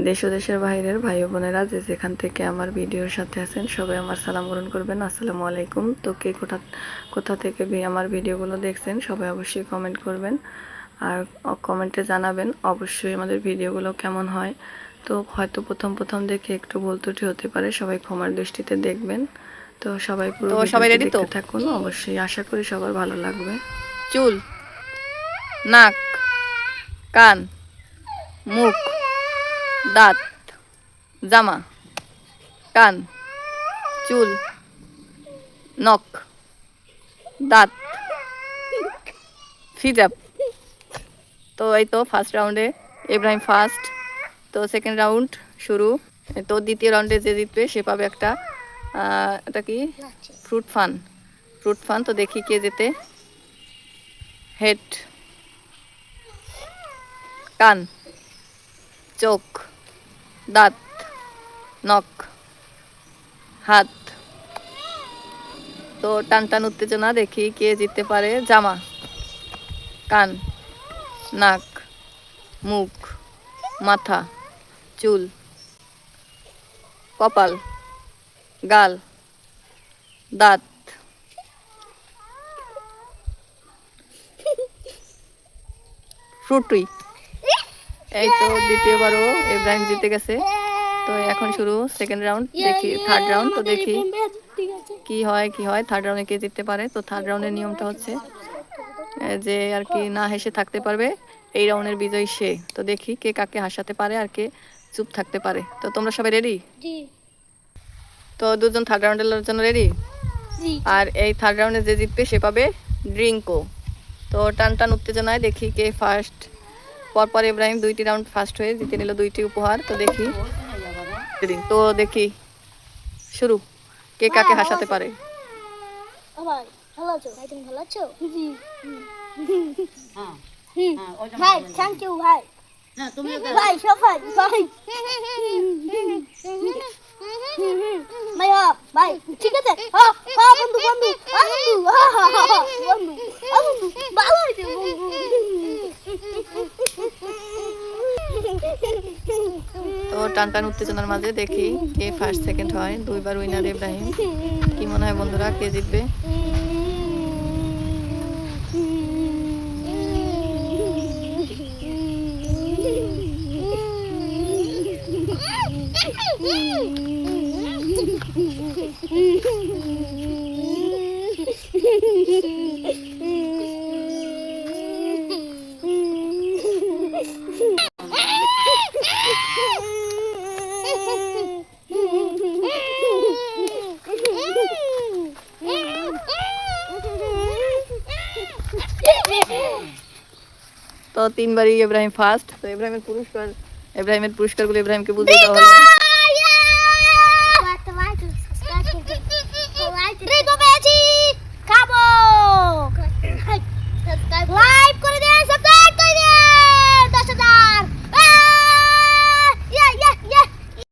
দেশ ও দেশের বাইরের ভাই ও বোনেরা যে যেখান থেকে আমার ভিডিওর সাথে আছেন সবাই আমার সালাম গ্রহণ করবেন। আসসালামু আলাইকুম। তো কে কোথা থেকে আমার ভিডিওগুলো দেখছেন সবাই অবশ্যই কমেন্ট করবেন, আর কমেন্টে জানাবেন অবশ্যই আমাদের ভিডিওগুলো কেমন হয়। তো হয়তো প্রথম দেখে একটু ভুল ত্রুটি হতে পারে, সবাই ক্ষমার দৃষ্টিতে দেখবেন। তো সবাই পুরো ভিডিওটি দেখতে থাকুন, অবশ্যই আশা করি সবার ভালো লাগবে। চুল, নাক, কান, মুখ, দাঁত, জামা, কান, চুল, নখ, দাঁত, ফিজাব। তো এই তো ফার্স্ট রাউন্ডে ইব্রাহিম ফার্স্ট। তো সেকেন্ড রাউন্ড শুরু। তো দ্বিতীয় রাউন্ডে যে জিতবে সে পাবে একটা এটা কি ফ্রুট ফান। তো দেখি কে যেতে। হেড, কান, চোখ, দাঁত, নখ, হাত। তো টান উত্তেজনা, দেখি কে জিততে পারে। জামা, কান, নাক, মুখ, মাথা, চুল, কপাল, গাল, দাঁত, ফ্রুটুই। এই তো দ্বিতীয়বারও ইব্রাহিম জিতে গেছে। তো এখন শুরু সেকেন্ড রাউন্ড, দেখি থার্ড রাউন্ড। তো দেখি কি হয় থার্ড রাউন্ডে কে জিততে পারে। তো থার্ড রাউন্ডের নিয়মটা হচ্ছে যে আর কি না হেসে থাকতে পারবে এই রাউন্ডের বিজয়ী সে। তো দেখি কে কাকে হাসাতে পারে আর কে চুপ থাকতে পারে। তো তোমরা সবাই রেডি? তো দুজন থার্ড রাউন্ডের জন্য রেডি। আর এই থার্ড রাউন্ডে যে জিতবে সে পাবে ড্রিঙ্কও। তো টান উত্তেজনায় দেখি কে ফার্স্ট। পরপর ইব্রাহিম 2টি রাউন্ড ফার্স্ট হয়ে জিতে নিল 2টি উপহার। তো দেখি শুরু, কে কাকে হাসাতে পারে। ভাই থ্যাংক ইউ ভাই। ভাই সবাই ভাই ভাই ভাই ঠিক আছে। বন্ধু বন্ধু বন্ধু বন্ধু ভালো হয়েছে বন্ধু। তো টান উত্তেজনার মাঝে দেখি কে ফার্স্ট সেকেন্ড হয়। 2বার উইনার ইব্রাহিম। কি মনে হয় বন্ধুরা, কে জিতবে? তো 3বারই ইব্রাহিম ফার্স্ট। তো ইব্রাহিমের পুরস্কারগুলো ইব্রাহিমকে বুঝিয়ে দেওয়া হলো।